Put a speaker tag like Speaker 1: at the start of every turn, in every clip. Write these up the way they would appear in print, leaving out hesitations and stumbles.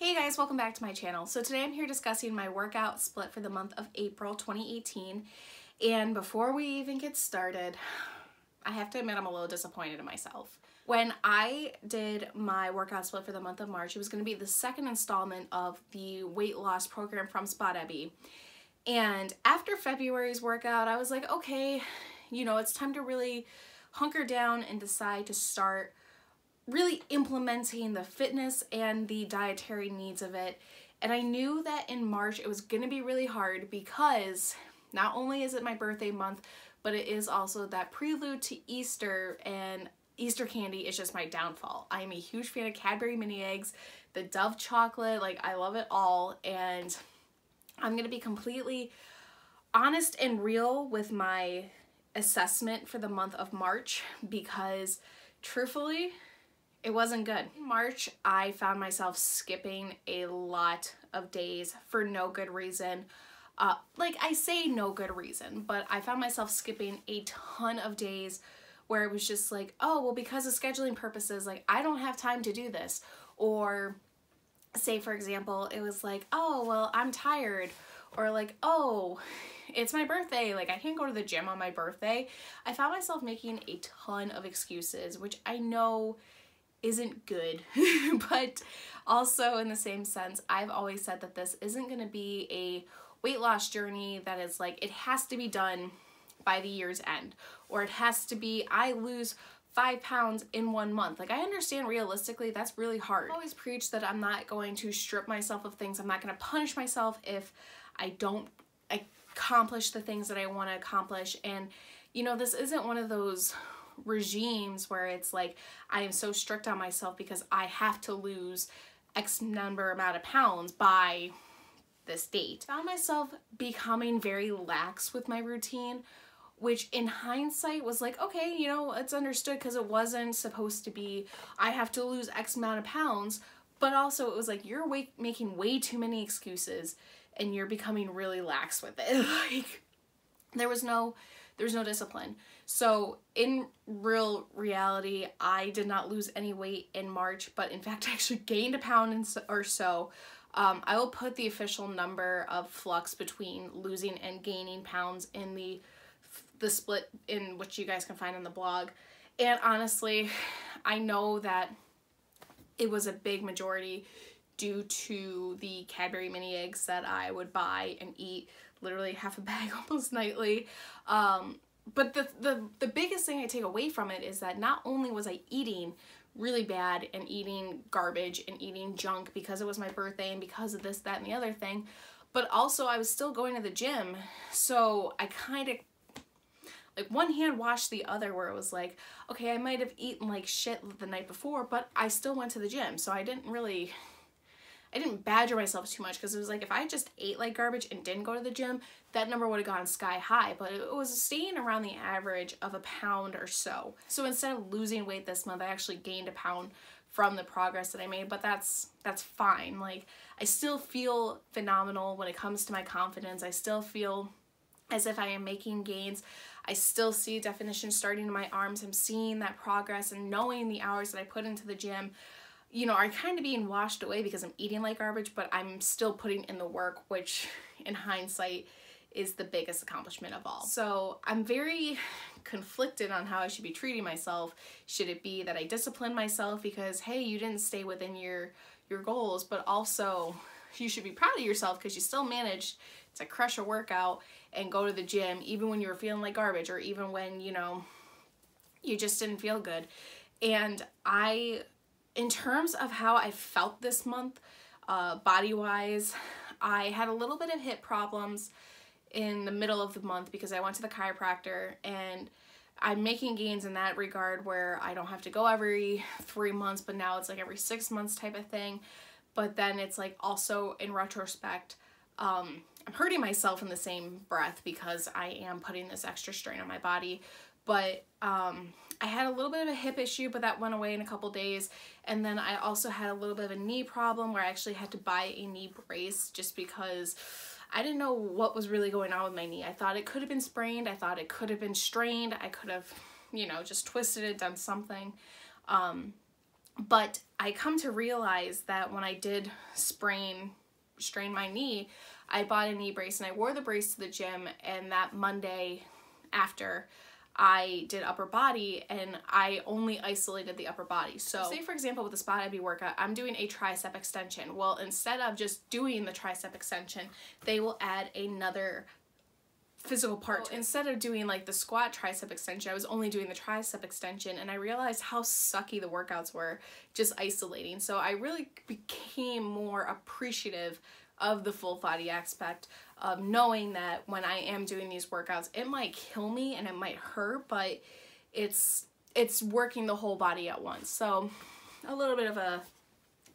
Speaker 1: Hey guys, welcome back to my channel. So today I'm here discussing my workout split for the month of April 2018. And before we even get started, I have to admit I'm a little disappointed in myself. When I did my workout split for the month of March, it was going to be the second installment of the weight loss program from Spot Ebby. And after February's workout, I was like, okay, it's time to really hunker down and decide to start really implementing the fitness and the dietary needs of it. And I knew that in March it was going to be really hard because not only is it my birthday month, but it is also that prelude to Easter, and Easter candy is just my downfall. I am a huge fan of Cadbury mini eggs, the Dove chocolate, like I love it all. And I'm going to be completely honest and real with my assessment for the month of March because truthfully, it wasn't good. In March, I found myself skipping a lot of days for no good reason. Like I say no good reason, but I found myself skipping a ton of days where it was just like, oh, well, because of scheduling purposes, like I don't have time to do this. Or say, for example, it was like, oh, well, I'm tired. Or like, oh, it's my birthday, like I can't go to the gym on my birthday. I found myself making a ton of excuses, which I know isn't good, but also in the same sense, I've always said that this isn't going to be a weight loss journey that is like, it has to be done by the year's end, or it has to be, I lose 5 pounds in 1 month. Like I understand realistically that's really hard. I always preach that I'm not going to strip myself of things. I'm not going to punish myself if I don't accomplish the things that I want to accomplish. And this isn't one of those regimes where it's like I am so strict on myself because I have to lose X number amount of pounds by this date. I found myself becoming very lax with my routine, which in hindsight was like, okay, it's understood because it wasn't supposed to be I have to lose X amount of pounds, but also it was like you're making way too many excuses and you're becoming really lax with it. Like there was no discipline. So in real reality, I did not lose any weight in March, but in fact I actually gained a pound or so. I will put the official number of flux between losing and gaining pounds in the split in which you guys can find on the blog. And honestly, I know that it was a big majority due to the Cadbury mini eggs that I would buy and eat literally half a bag almost nightly. But the biggest thing I take away from it is that not only was I eating really bad and eating garbage and eating junk because it was my birthday and because of this, that, and the other thing, but also I was still going to the gym. So I kind of, like one hand washed the other, where it was like, okay, I might have eaten like shit the night before, but I still went to the gym. So I didn't badger myself too much because it was like if I just ate like garbage and didn't go to the gym, that number would have gone sky high, but it was staying around the average of a pound or so. So instead of losing weight this month, I actually gained a pound from the progress that I made, but that's fine. Like I still feel phenomenal when it comes to my confidence. I still feel as if I am making gains. I still see definition starting in my arms. I'm seeing that progress and knowing the hours that I put into the gym are kind of being washed away because I'm eating like garbage, but I'm still putting in the work, which in hindsight is the biggest accomplishment of all. So I'm very conflicted on how I should be treating myself. Should it be that I discipline myself because, hey, you didn't stay within your goals, but also you should be proud of yourself because you still managed to crush a workout and go to the gym even when you were feeling like garbage, or even when, you just didn't feel good. And in terms of how I felt this month, body-wise, I had a little bit of hip problems in the middle of the month because I went to the chiropractor, and I'm making gains in that regard where I don't have to go every 3 months, but now it's like every 6 months type of thing. But then it's like also in retrospect, I'm hurting myself in the same breath because I am putting this extra strain on my body. But I had a little bit of a hip issue, but that went away in a couple days. And then I also had a little bit of a knee problem where I actually had to buy a knee brace just because I didn't know what was really going on with my knee. I thought it could have been sprained. I thought it could have been strained. I could have, just twisted it, done something. But I come to realize that when I did strain my knee, I bought a knee brace and I wore the brace to the gym, and that Monday after I did upper body and I only isolated the upper body. So say for example with the Spot Abby workout, I'm doing a tricep extension. Well, instead of just doing the tricep extension, they will add another physical part. So instead of doing like the squat tricep extension, I was only doing the tricep extension, and I realized how sucky the workouts were just isolating. So I really became more appreciative of the full body aspect of knowing that when I am doing these workouts, it might kill me and it might hurt, but it's working the whole body at once. So a little bit of a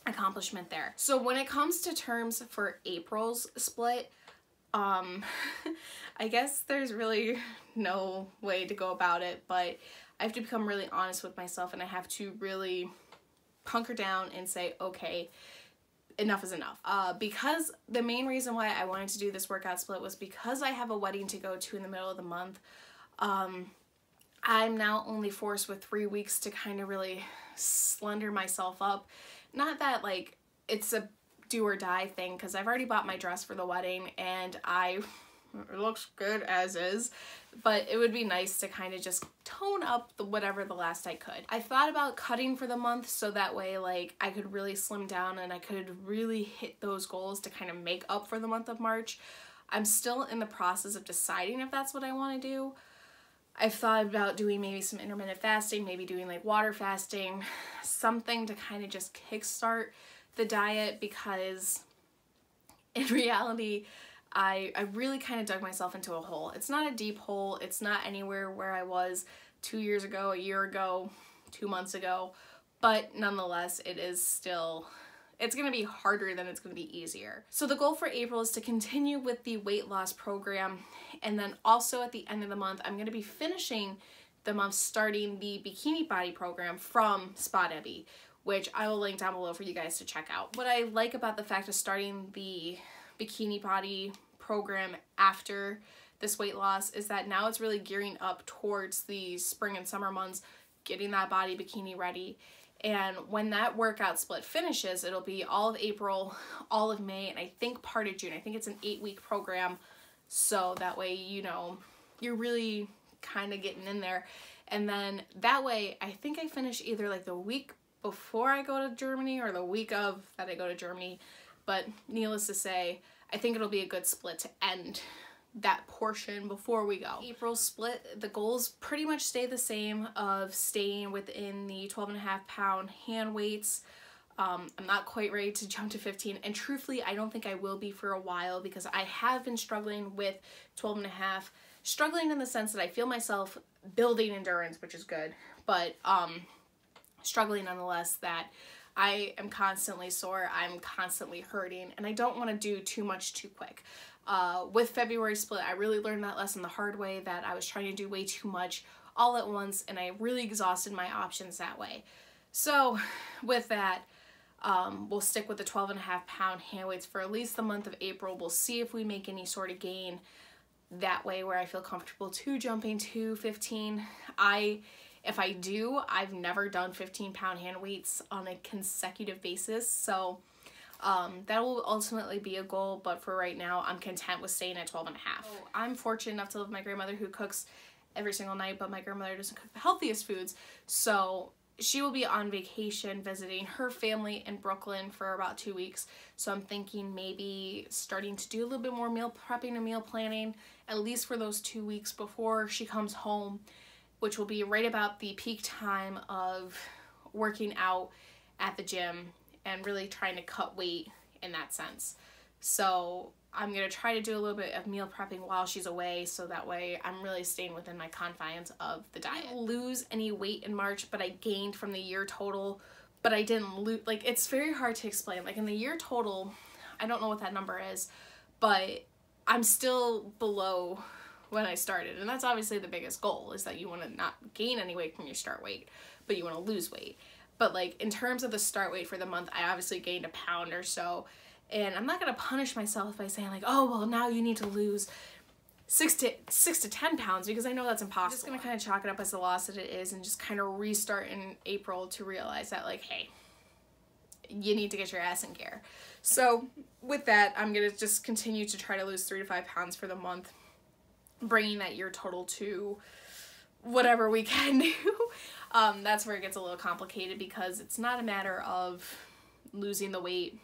Speaker 1: accomplishment there. So when it comes to terms for April's split, I guess there's really no way to go about it, but I have to become really honest with myself, and I have to really hunker down and say, okay, enough is enough. Because the main reason why I wanted to do this workout split was because I have a wedding to go to in the middle of the month. I'm now only forced with 3 weeks to kind of really slender myself up. Not that like it's a do or die thing, because I've already bought my dress for the wedding and it looks good as is, but it would be nice to kind of just tone up whatever the last I could. I thought about cutting for the month so that way like I could really slim down and I could really hit those goals to kind of make up for the month of March. I'm still in the process of deciding if that's what I want to do. I've thought about doing maybe some intermittent fasting, maybe doing like water fasting, something to kind of just kickstart the diet, because in reality I really kind of dug myself into a hole. It's not a deep hole, it's not anywhere where I was 2 years ago, a year ago, 2 months ago, but nonetheless it is still, it's going to be harder than it's going to be easier. So the goal for April is to continue with the weight loss program, and then also at the end of the month I'm going to be finishing the month starting the bikini body program from Spot Abby, which I will link down below for you guys to check out. What I like about the fact of starting the bikini body program after this weight loss is that now it's really gearing up towards the spring and summer months, getting that body bikini ready. And when that workout split finishes, it'll be all of April, all of May, and I think part of June. I think it's an 8-week program, so that way, you know, you're really kind of getting in there. And then that way, I think I finish either like the week before I go to Germany or the week of that I go to Germany, but needless to say, I think it'll be a good split to end that portion before we go. April split, the goals pretty much stay the same of staying within the 12.5 pound hand weights. I'm not quite ready to jump to 15, and truthfully I don't think I will be for a while, because I have been struggling with 12.5, struggling in the sense that I feel myself building endurance, which is good, but struggling nonetheless that I am constantly sore, I'm constantly hurting, and I don't want to do too much too quick. With February split, I really learned that lesson the hard way, that I was trying to do way too much all at once, and I really exhausted my options that way. So with that, we'll stick with the 12.5 pound hand weights for at least the month of April. We'll see if we make any sort of gain that way where I feel comfortable to jumping to 15. If I do, I've never done 15-pound hand weights on a consecutive basis, so that will ultimately be a goal, but for right now, I'm content with staying at 12.5. So I'm fortunate enough to live with my grandmother, who cooks every single night, but my grandmother doesn't cook the healthiest foods, so she will be on vacation visiting her family in Brooklyn for about 2 weeks, so I'm thinking maybe starting to do a little bit more meal prepping and meal planning, at least for those 2 weeks before she comes home, which will be right about the peak time of working out at the gym and really trying to cut weight in that sense. So I'm going to try to do a little bit of meal prepping while she's away, so that way I'm really staying within my confines of the diet. I didn't lose any weight in March, but I gained from the year total, but I didn't lose, like, it's very hard to explain. Like, in the year total, I don't know what that number is, but I'm still below when I started, and that's obviously the biggest goal, is that you want to not gain any weight from your start weight, but you want to lose weight. But like in terms of the start weight for the month, I obviously gained a pound or so, and I'm not going to punish myself by saying like, oh well, now you need to lose 6 to 10 pounds, because I know that's impossible. I'm just gonna kind of chalk it up as the loss that it is and just kind of restart in April to realize that, like, hey, you need to get your ass in gear. So with that, I'm gonna just continue to try to lose 3 to 5 pounds for the month, bringing that year total to whatever we can do. That's where it gets a little complicated, because it's not a matter of losing the weight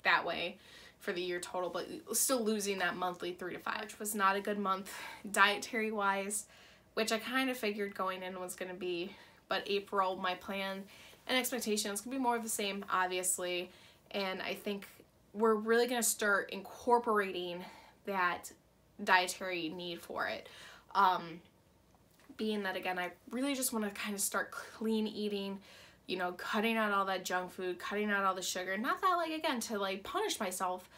Speaker 1: that way for the year total, but still losing that monthly 3 to 5. March was not a good month dietary wise, which I kind of figured going in was going to be, but April, my plan and expectation is going to be more of the same, obviously, and I think we're really going to start incorporating that dietary need for it. Being that, again, I really just want to kind of start clean eating, you know, cutting out all that junk food, cutting out all the sugar. Not that, like, again, to, like, punish myself,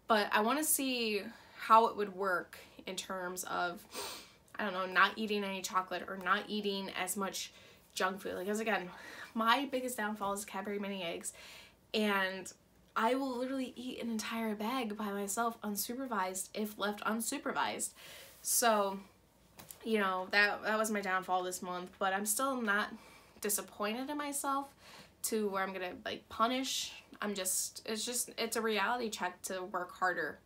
Speaker 1: but I want to see how it would work in terms of, I don't know, not eating any chocolate or not eating as much junk food. Because, again, my biggest downfall is Cadbury mini eggs, and I will literally eat an entire bag by myself unsupervised if left unsupervised. So, you know, that was my downfall this month, but I'm still not disappointed in myself to where I'm gonna, like, punish. It's a reality check to work harder,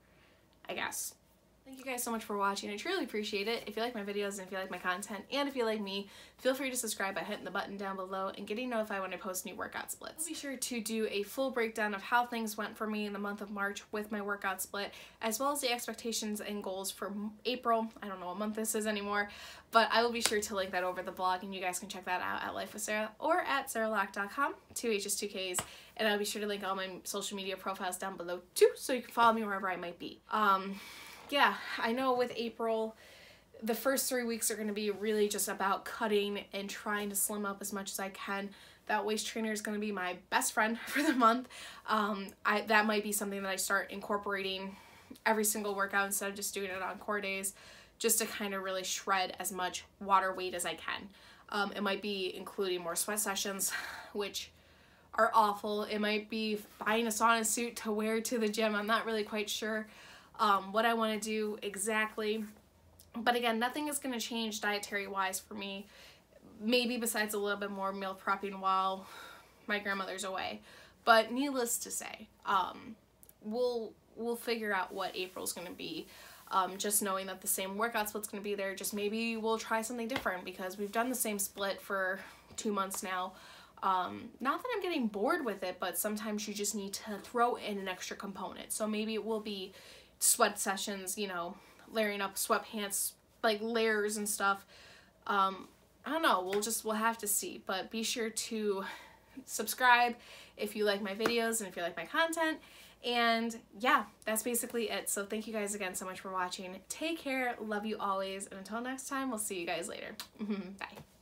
Speaker 1: I guess. Thank you guys so much for watching. I truly appreciate it. If you like my videos and if you like my content, and if you like me, feel free to subscribe by hitting the button down below and getting notified when I post new workout splits. I'll be sure to do a full breakdown of how things went for me in the month of March with my workout split, as well as the expectations and goals for April. I don't know what month this is anymore, but I will be sure to link that over the blog, and you guys can check that out at Life with Sarah or at sarahlock.com, 2 H's, 2 K's, and I'll be sure to link all my social media profiles down below too, so you can follow me wherever I might be. Yeah, I know with April, the first 3 weeks are going to be really just about cutting and trying to slim up as much as I can. That waist trainer is going to be my best friend for the month. That might be something that I start incorporating every single workout instead of just doing it on core days, just to kind of really shred as much water weight as I can. It might be including more sweat sessions, which are awful. It might be buying a sauna suit to wear to the gym. I'm not really quite sure what I want to do exactly, but again, nothing is going to change dietary wise for me, maybe besides a little bit more meal prepping while my grandmother's away. But needless to say, we'll figure out what April's going to be. Just knowing that the same workout split's going to be there, just maybe we'll try something different, because we've done the same split for 2 months now. Not that I'm getting bored with it, but sometimes you just need to throw in an extra component. So maybe it will be sweat sessions, you know, layering up sweatpants, like layers and stuff. I don't know, we'll have to see, but be sure to subscribe if you like my videos and if you like my content. And yeah, that's basically it. So thank you guys again so much for watching. Take care, love you always, and until next time, we'll see you guys later. Bye.